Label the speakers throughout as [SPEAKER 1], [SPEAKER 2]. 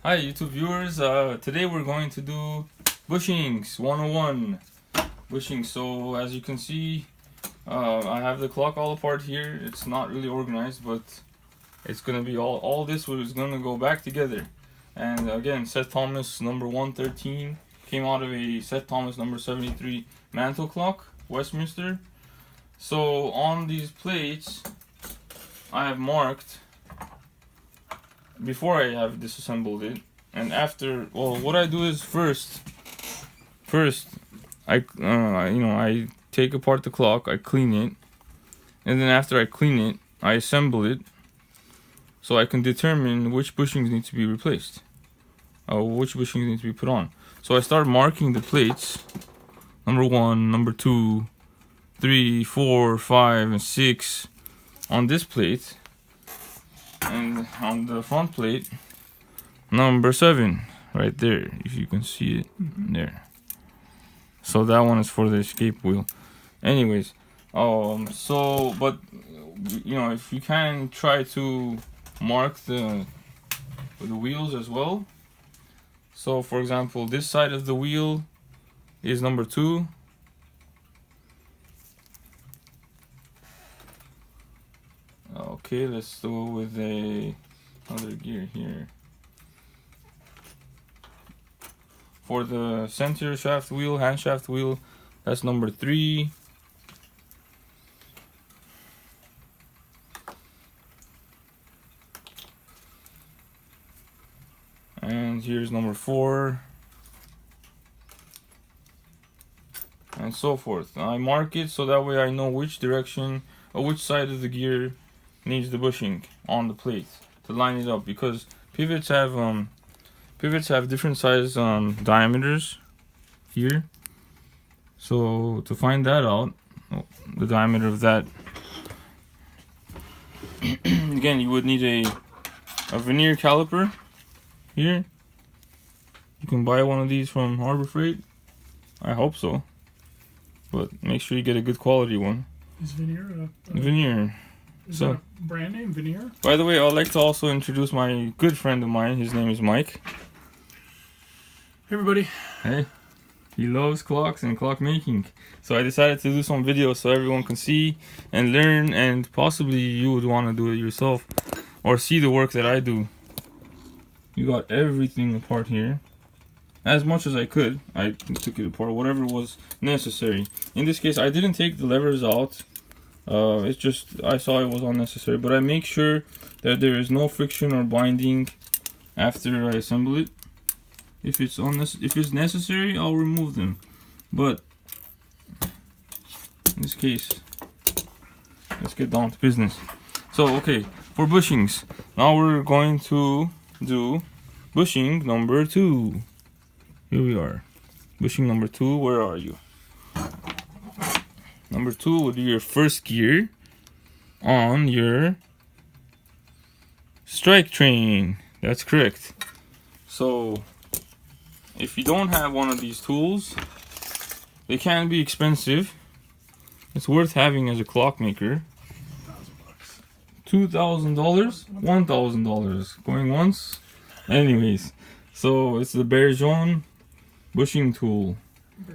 [SPEAKER 1] Hi YouTube viewers, today we're going to do bushings 101. Bushings. So as you can see, I have the clock all apart here. It's not really organized, but it's gonna be all this is gonna go back together. And again, Seth Thomas number 113 came out of a Seth Thomas number 73 mantle clock, Westminster. So on these plates I have marked before I have disassembled it, and after. Well, what I do is first I I take apart the clock, I clean it, and then after I clean it, I assemble it so I can determine which bushings need to be replaced, which bushings need to be put on. So I start marking the plates, number 1, number 2, 3, 4, 5, and 6 on this plate. And on the front plate, number 7, right there, if you can see it there. So that one is for the escape wheel. Anyways, but if you can try to mark the wheels as well. So for example, this side of the wheel is number 2. Okay, let's go with another gear here. For the center shaft wheel, hand shaft wheel, that's number 3. And here's number 4. And so forth. I mark it so that way I know which direction or which side of the gear needs the bushing on the plate to line it up, because pivots have different size diameters here. So to find that out, the diameter of that, again, you would need a vernier caliper here. You can buy one of these from Harbor Freight. I hope so, but make sure you get a good quality one.
[SPEAKER 2] Is veneer
[SPEAKER 1] veneer?
[SPEAKER 2] Is that a brand name, veneer?
[SPEAKER 1] By the way, I'd like to also introduce my good friend of mine. His name is Mike.
[SPEAKER 2] Hey everybody.
[SPEAKER 1] Hey. He loves clocks and clock making. So I decided to do some videos so everyone can see and learn, and possibly you would want to do it yourself or see the work that I do. You got everything apart here. As much as I could, I took it apart, whatever was necessary. In this case, I didn't take the levers out. It's just I saw it was unnecessary, but I make sure that there is no friction or binding after I assemble it. If it's necessary, I'll remove them. But in this case, let's get down to business. So okay, for bushings, now we're going to do bushing number 2. Here we are. Bushing number 2. Where are you? Number 2 would be your first gear on your strike train. That's correct. So if you don't have one of these tools, they can be expensive. It's worth having as a clockmaker. $2,000, $1,000, going once. Anyways, so it's the Bergeon bushing tool.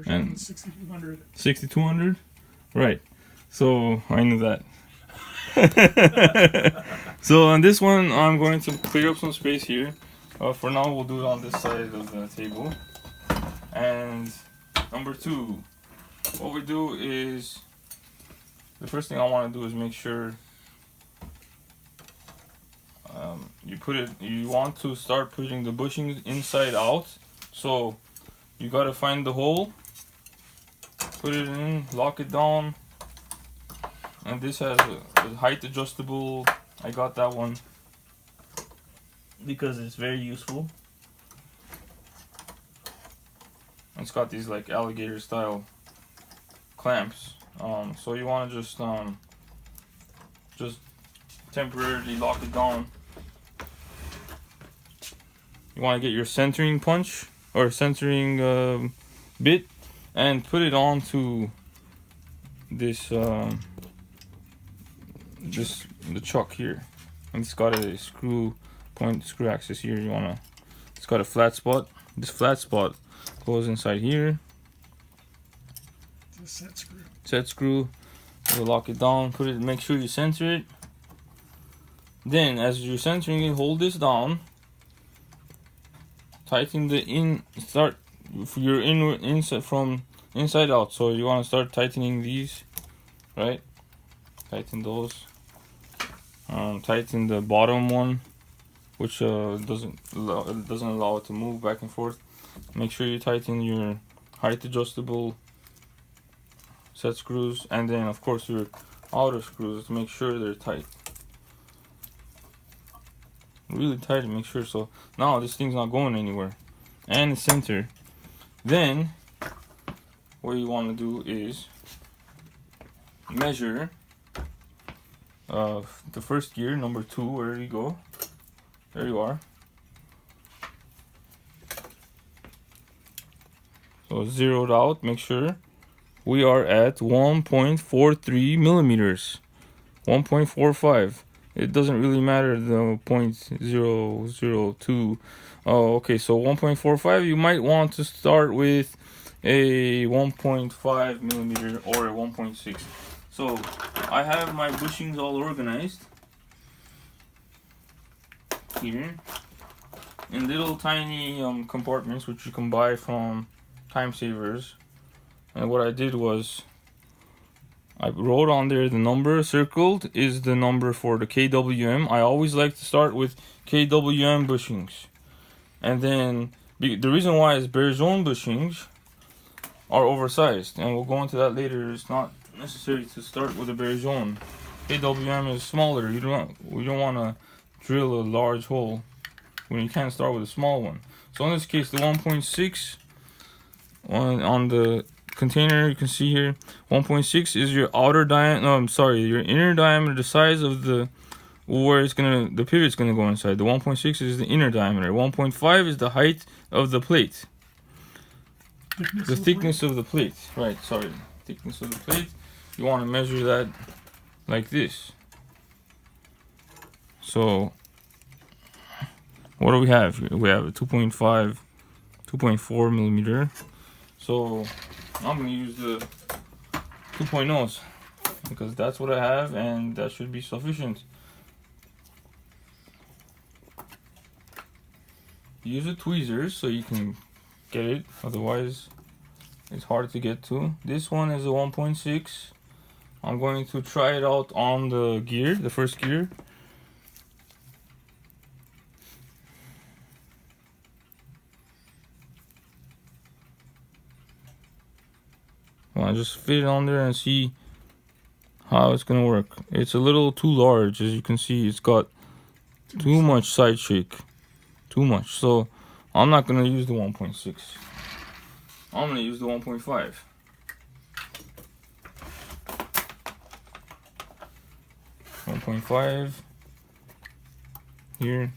[SPEAKER 2] And 6200.
[SPEAKER 1] 6200. Right, so I knew that. So on this one, I'm going to clear up some space here. For now, we'll do it on this side of the table. And number 2, what we do is, the first thing I want to do is make sure you want to start putting the bushings inside out. So you got to find the hole, put it in, lock it down, and this has a height adjustable. I got that one because it's very useful. It's got these like alligator style clamps, so you want to just temporarily lock it down. You want to get your centering punch or centering bit and put it onto this the chuck here, and it's got a screw axis here. You want to It's got a flat spot. This flat spot goes inside here.
[SPEAKER 2] It's a set screw.
[SPEAKER 1] Set screw. We'll lock it down. Put it. Make sure you center it. Then, as you're centering it, hold this down. Tighten the start. You're inside from inside out. So you want to start tightening these, right? Tighten those. Tighten the bottom one, which doesn't allow it to move back and forth. Make sure you tighten your height adjustable set screws, and then of course your outer screws to make sure they're tight. Really tight and make sure. So now this thing's not going anywhere, and the center. Then what you want to do is measure the first gear, number 2. Where do you go? There you are. So zeroed out. Make sure we are at 1.43 millimeters. 1.45. It doesn't really matter the 0.002. Oh, okay. So 1.45. You might want to start with a 1.5 millimeter or a 1.6. So I have my bushings all organized here in little tiny compartments, which you can buy from Time Savers. And what I did was I wrote on there the number circled is the number for the KWM. I always like to start with KWM bushings, and then the reason why is Bergeon bushings are oversized, and we'll go into that later. It's not necessary to start with a Bergeon. KWM is smaller. We don't want to drill a large hole when you can't start with a small one. So in this case, the 1.6 on the container, you can see here 1.6 is your outer diameter. Your inner diameter, the size of the where the pivot's gonna go inside. The 1.6 is the inner diameter. 1.5 is the height of the plate. The thickness of the plate. Right, sorry. Thickness of the plate. You want to measure that like this. So what do we have here? We have a 2.4 millimeter. So I'm going to use the 2.0s because that's what I have, and that should be sufficient. Use the tweezers so you can get it, otherwise it's hard to get to. This one is a 1.6. I'm going to try it out on the gear, the first gear. I'll just fit it on there and see how it's gonna work. It's a little too large, as you can see. It's got too much side shake, too much. So I'm not gonna use the 1.6. I'm gonna use the 1.5. Here.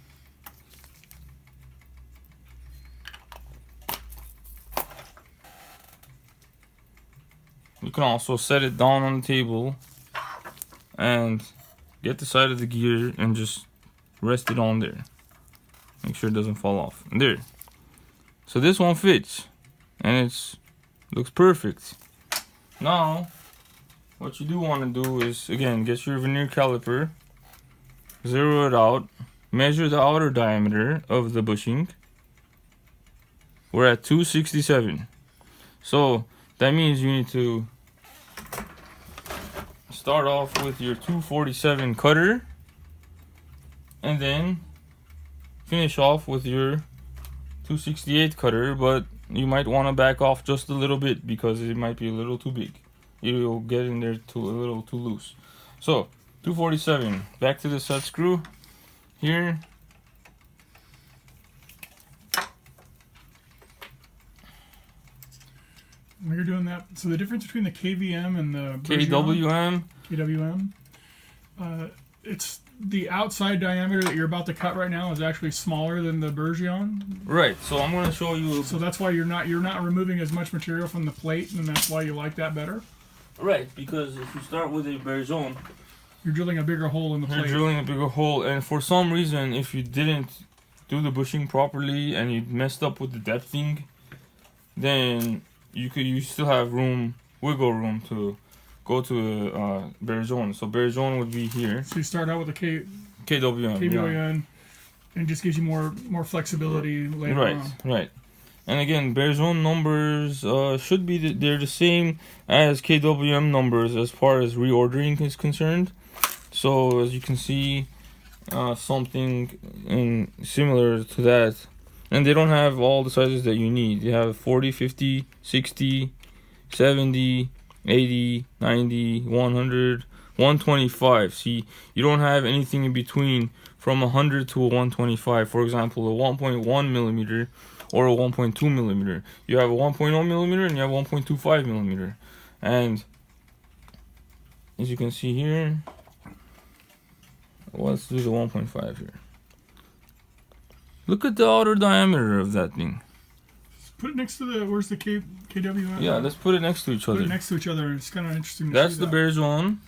[SPEAKER 1] You can also set it down on the table and get the side of the gear and just rest it on there. Make sure it doesn't fall off. And there. So this one fits, and looks perfect. Now, what you do want to do is, again, get your vernier caliper, zero it out, measure the outer diameter of the bushing. We're at 267. So that means you need to start off with your 247 cutter and then finish off with your 268 cutter, but you might want to back off just a little bit because it might be a little too big. It'll get in there a little too loose. So 247, back to the set screw here.
[SPEAKER 2] When you're doing that, so the difference between the KVM and the
[SPEAKER 1] KWM,
[SPEAKER 2] it's the outside diameter that you're about to cut right now is actually smaller than the Bergeon.
[SPEAKER 1] Right. So I'm going to show you.
[SPEAKER 2] So that's why you're not removing as much material from the plate, and that's why you like that better.
[SPEAKER 1] Right, because if you start with a Bergeon,
[SPEAKER 2] you're drilling a bigger hole in the plate.
[SPEAKER 1] You're drilling a bigger hole, and for some reason, if you didn't do the bushing properly and you messed up with the depthing, then you still have wiggle room to go to Bergeon. So Bergeon would be here.
[SPEAKER 2] So you start out with a
[SPEAKER 1] KWM.
[SPEAKER 2] KWN, and it just gives you more flexibility later on.
[SPEAKER 1] Right. And again, Bergeon numbers should be they're the same as KWM numbers as far as reordering is concerned. So as you can see, something similar to that. And they don't have all the sizes that you need. You have 40, 50, 60, 70, 80, 90, 100, 125. See, you don't have anything in between from 100 to a 125. For example, a 1.1 millimeter or a 1.2 millimeter. You have a 1.0 millimeter and you have 1.25 millimeter. And as you can see here, let's do the 1.5 here. Look at the outer diameter of that thing.
[SPEAKER 2] Put it next to where's the KWN?
[SPEAKER 1] Yeah, let's put it next to each other.
[SPEAKER 2] Put it next to each other. It's kind of interesting.
[SPEAKER 1] That's the Bergeon.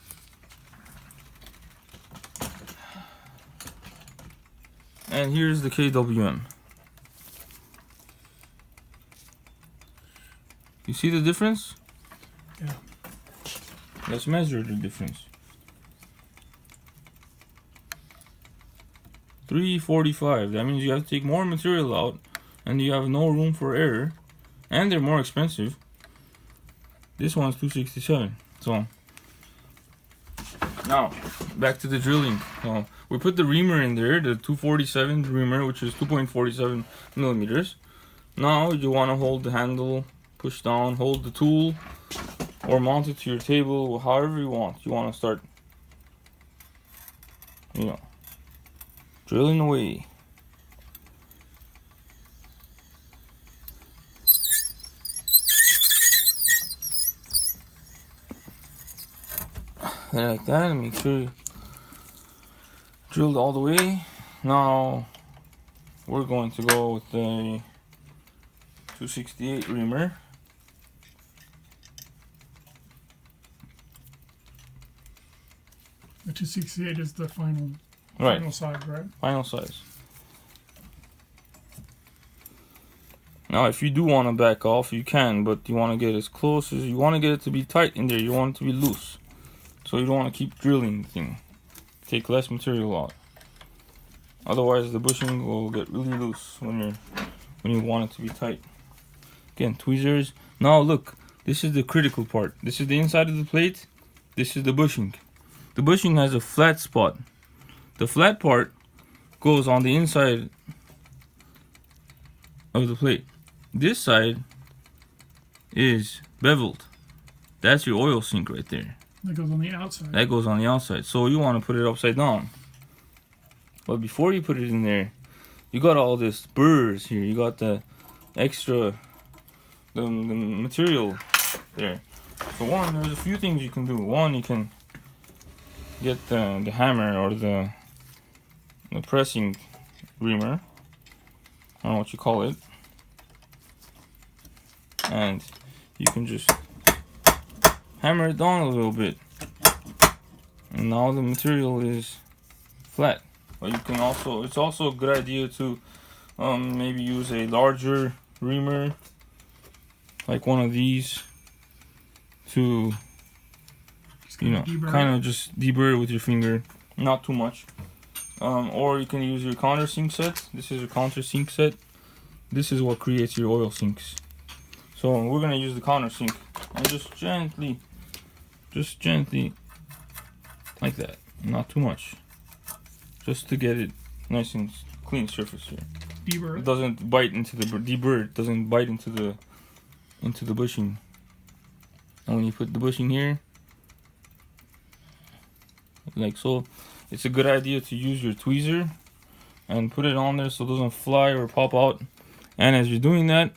[SPEAKER 1] And here's the KWM. You see the difference?
[SPEAKER 2] Yeah.
[SPEAKER 1] Let's measure the difference. 345. That means you have to take more material out and you have no room for error, and they're more expensive. This one's 267. So now back to the drilling. We put the reamer in there, the 247 reamer, which is 2.47 millimeters. Now you want to hold the handle, push down, hold the tool, or mount it to your table, however you want. You want to start, drilling away. Like that, and make sure you drilled all the way. Now we're going to go with the 268 reamer.
[SPEAKER 2] The 268 is the final size, right?
[SPEAKER 1] Final size. Now, if you do want to back off, you can, but you want to get as close as you want to get it to be tight in there. You want it to be loose, so you don't want to keep drilling the thing. Take less material out. Otherwise, the bushing will get really loose when you want it to be tight. Again, tweezers. Now look, this is the critical part. This is the inside of the plate. This is the bushing. The bushing has a flat spot. The flat part goes on the inside of the plate. This side is beveled. That's your oil sink right there.
[SPEAKER 2] That goes on the outside.
[SPEAKER 1] That goes on the outside. So you want to put it upside down. But before you put it in there, you got all this burrs here. You got the extra, the material there. So one, there's a few things you can do. One, you can get the hammer or the pressing reamer. I don't know what you call it. And you can just hammer it down a little bit. And now the material is flat. But you can also, it's also a good idea to maybe use a larger reamer, like one of these, to kind of just deburr it with your finger, not too much. Or you can use your countersink set. This is a countersink set. This is what creates your oil sinks. So we're gonna use the countersink and just gently, like that, not too much, just to get it nice and clean surface here.
[SPEAKER 2] Deburr.
[SPEAKER 1] It doesn't bite into the deburr. It doesn't bite into the bushing. And when you put the bushing here, like so, it's a good idea to use your tweezer and put it on there so it doesn't fly or pop out. And as you're doing that,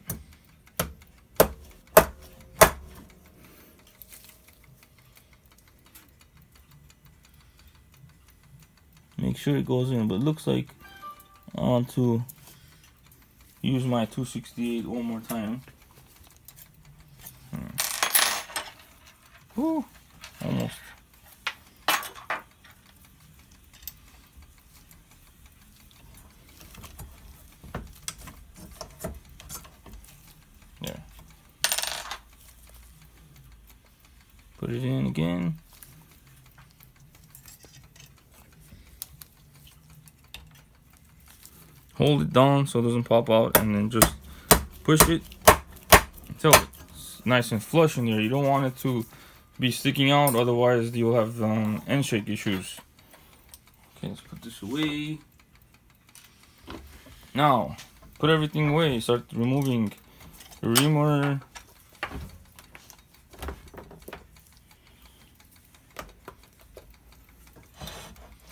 [SPEAKER 1] make sure it goes in. But it looks like I want to use my 268 one more time. Woo, almost. Put it in again. Hold it down so it doesn't pop out, and then just push it until it's nice and flush in there. You don't want it to be sticking out, otherwise you'll have end shake issues. Okay, let's put this away. Now, put everything away. Start removing the reamer.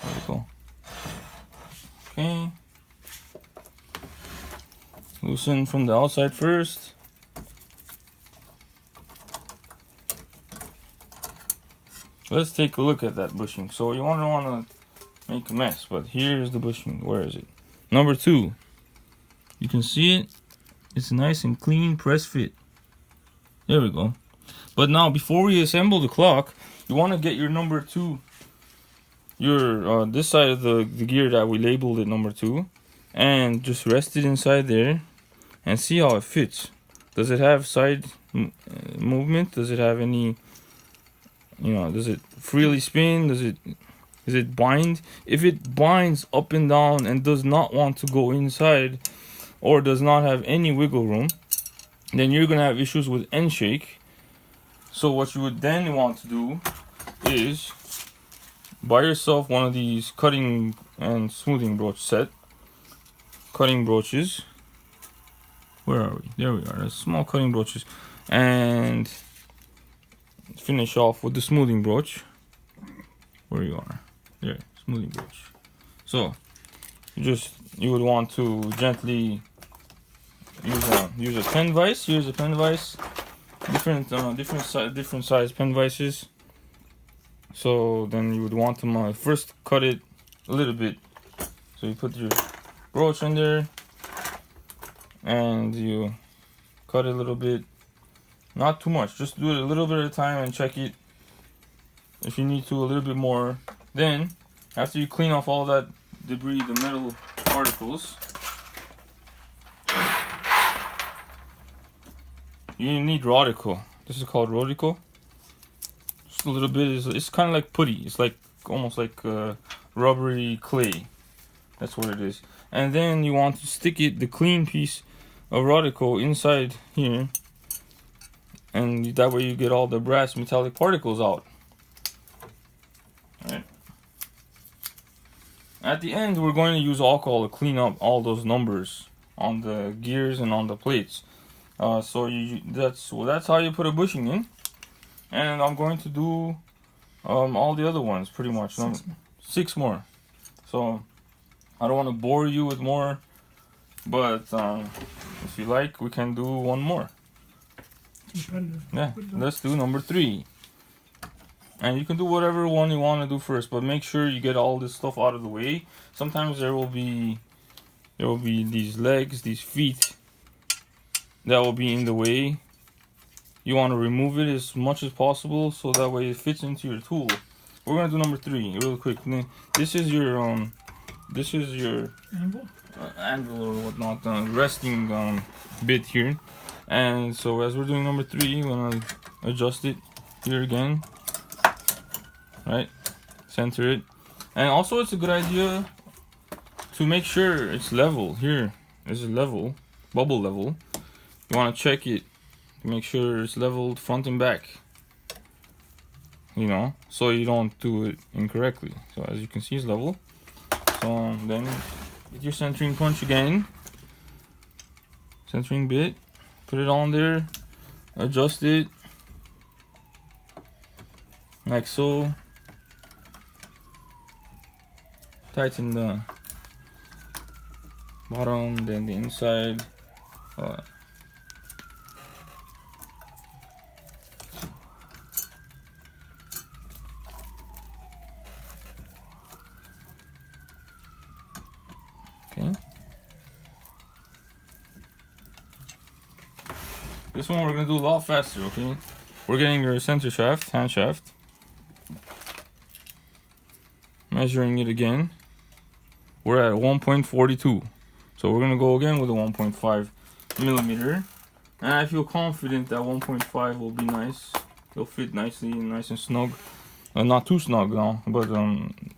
[SPEAKER 1] There we go. Okay. Loosen from the outside first. Let's take a look at that bushing. So you don't want to make a mess, but here's the bushing. Where is it? Number 2. You can see it. It's nice and clean press fit. There we go. But now, before we assemble the clock, you want to get your number 2, your this side of the gear that we labeled it number 2, and just rest it inside there and see how it fits. Does it have side movement? Does it have any, does it freely spin? Does it bind? If it binds up and down and does not want to go inside, or does not have any wiggle room, then you're gonna have issues with end shake. So what you would then want to do is buy yourself one of these cutting and smoothing broach set. Cutting broaches. Where are we? There we are. There's small cutting broaches. And finish off with the smoothing broach. Where you are. There, smoothing broach. So you would want to gently use a pen vise. Here's a pen vise. Different size pen vices. So then you would want to first cut it a little bit. So you put your broach in there and you cut it a little bit. Not too much. Just do it a little bit at a time and check it. If you need to, a little bit more. Then, after you clean off all that debris, the metal particles, you need rodicle. This is called rodicle. Just a little bit. It's kind of like putty. It's like almost like rubbery clay. That's what it is. And then you want to stick it, the clean piece of rodicle, inside here, and that way you get all the brass metallic particles out. Alright. At the end, we're going to use alcohol to clean up all those numbers on the gears and on the plates. So that's how you put a bushing in. And I'm going to do all the other ones pretty much. 6 more. So I don't want to bore you with more, but if you like, we can do one more. Yeah, let's do number 3. And you can do whatever one you want to do first, but make sure you get all this stuff out of the way. Sometimes there will be these legs, these feet that will be in the way. You want to remove it as much as possible so that way it fits into your tool. We're gonna do number 3 real quick. This is your anvil or whatnot, resting bit here. And so as we're doing number 3, we're gonna adjust it here again. Right, center it. And also it's a good idea to make sure it's level. Here is level, bubble level. You want to check it to make sure it's leveled front and back, so you don't do it incorrectly. So as you can see, it's level. So then get your centering punch again, centering bit, put it on there, adjust it like so. Tighten the bottom, then the inside. Okay. This one we're gonna do a lot faster. Okay. We're getting your center shaft, hand shaft. Measuring it again. We're at 1.42, so we're gonna go again with a 1.5 millimeter, and I feel confident that 1.5 will be nice. It'll fit nicely, nice and snug. Not too snug now, but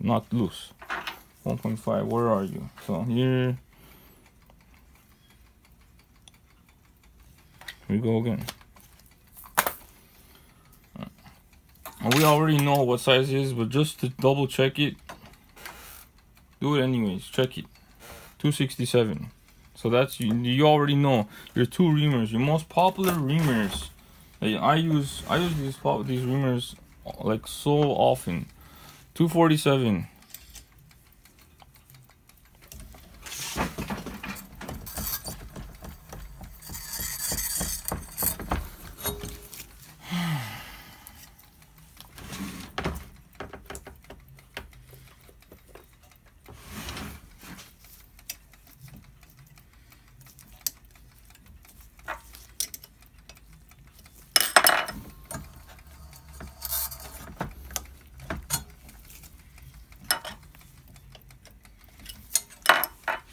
[SPEAKER 1] not loose. 1.5. Where are you? So here we go again. We already know what size it is, but just to double check it, do it anyways. Check it. 267. So that's you already know your two reamers, your most popular reamers. I use these reamers like so often. 247.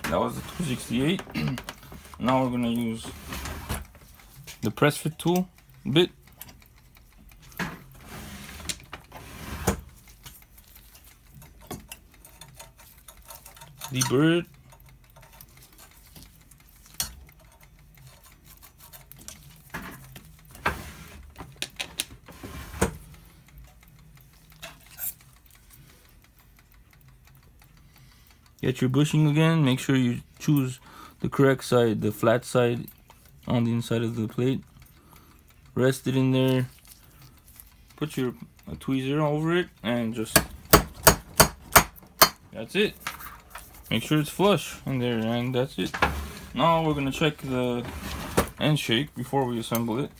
[SPEAKER 1] That was the 268. Now we're gonna use the press fit tool bit. The bird. Get your bushing again. Make sure you choose the correct side, the flat side on the inside of the plate. Rest it in there. Put your tweezer over it and just, that's it. Make sure it's flush in there, and that's it. Now we're gonna check the end shake before we assemble it.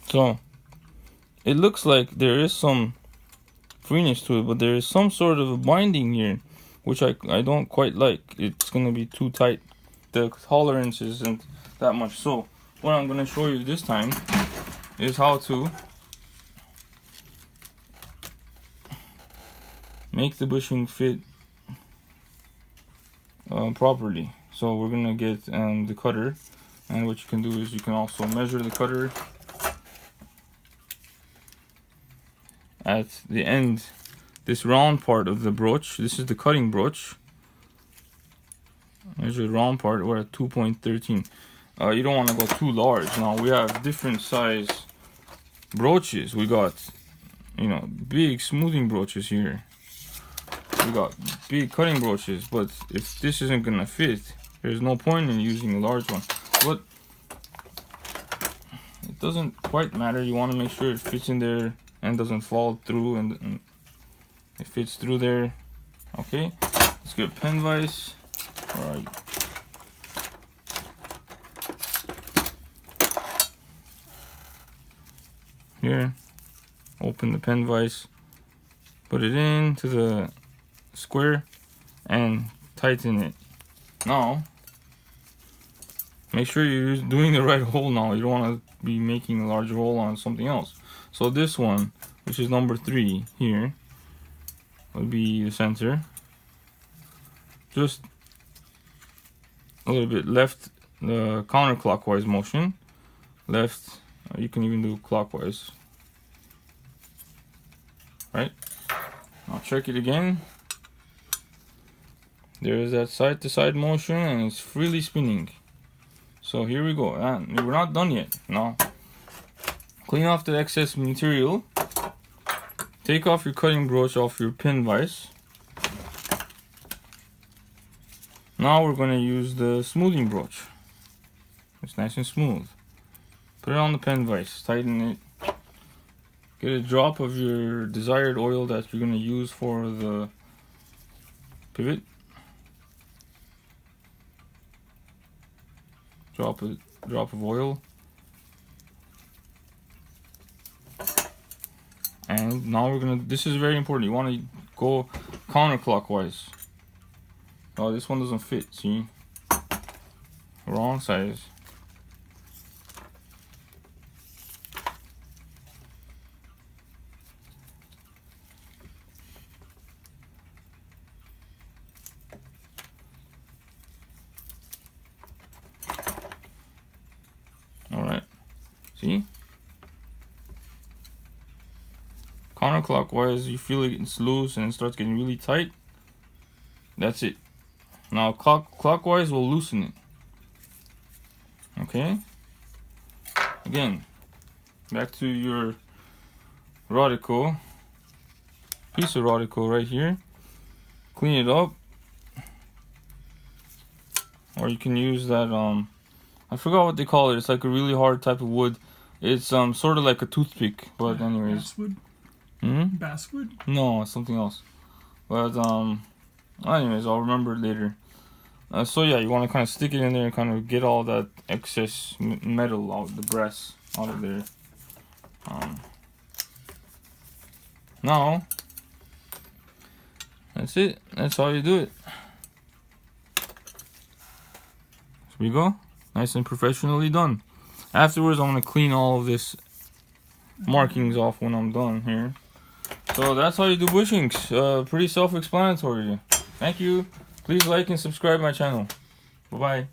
[SPEAKER 1] So it looks like there is some freeness to it, but there is some sort of a binding here, which I don't quite like. It's gonna be too tight. The tolerance isn't that much. So what I'm gonna show you this time is how to make the bushing fit properly. So we're gonna get the cutter, and what you can do is you can also measure the cutter at the end, this round part of the broach. This is the cutting broach. Measure the round part. We're at 2.13. You don't want to go too large. Now we have different size broaches. We got, you know, big smoothing broaches here. We got big cutting broaches. But if this isn't gonna fit, there's no point in using a large one. But it doesn't quite matter. You want to make sure it fits in there and doesn't fall through, and it fits through there. Okay, let's get a pen vise. All right. Here, open the pen vise, put it into the square, and tighten it. Now, make sure you're doing the right hole now. You don't want to be making a larger hole on something else. So this one, which is number 3 here, will be the center. Just a little bit left, the counterclockwise motion. Left, you can even do clockwise. Right? Now check it again. There is that side to side motion, and it's freely spinning. So here we go, and we're not done yet. Now, clean off the excess material. Take off your cutting broach off your pin vise. Now we're going to use the smoothing broach. It's nice and smooth. Put it on the pen vise, tighten it. Get a drop of your desired oil that you're going to use for the pivot. Drop of oil. And now we're gonna, this is very important, you want to go counterclockwise. Oh, this one doesn't fit, see? Wrong size. See? Counterclockwise, you feel it's loose and it starts getting really tight. That's it. Now clockwise will loosen it. Okay? Again, back to your Rodico. Piece of Rodico right here. Clean it up. Or you can use that, I forgot what they call it. It's like a really hard type of wood. It's sort of like a toothpick, but anyways.
[SPEAKER 2] Basswood?
[SPEAKER 1] Hmm?
[SPEAKER 2] Basswood?
[SPEAKER 1] No, it's something else. But anyways, I'll remember it later. So yeah, you want to kind of stick it in there and kind of get all that excess metal out, the brass out of there. Now, that's it. That's how you do it. Here we go. Nice and professionally done. Afterwards, I'm going to clean all of this markings off when I'm done here. So that's how you do bushings. Pretty self-explanatory. Thank you. Please like and subscribe my channel. Bye-bye.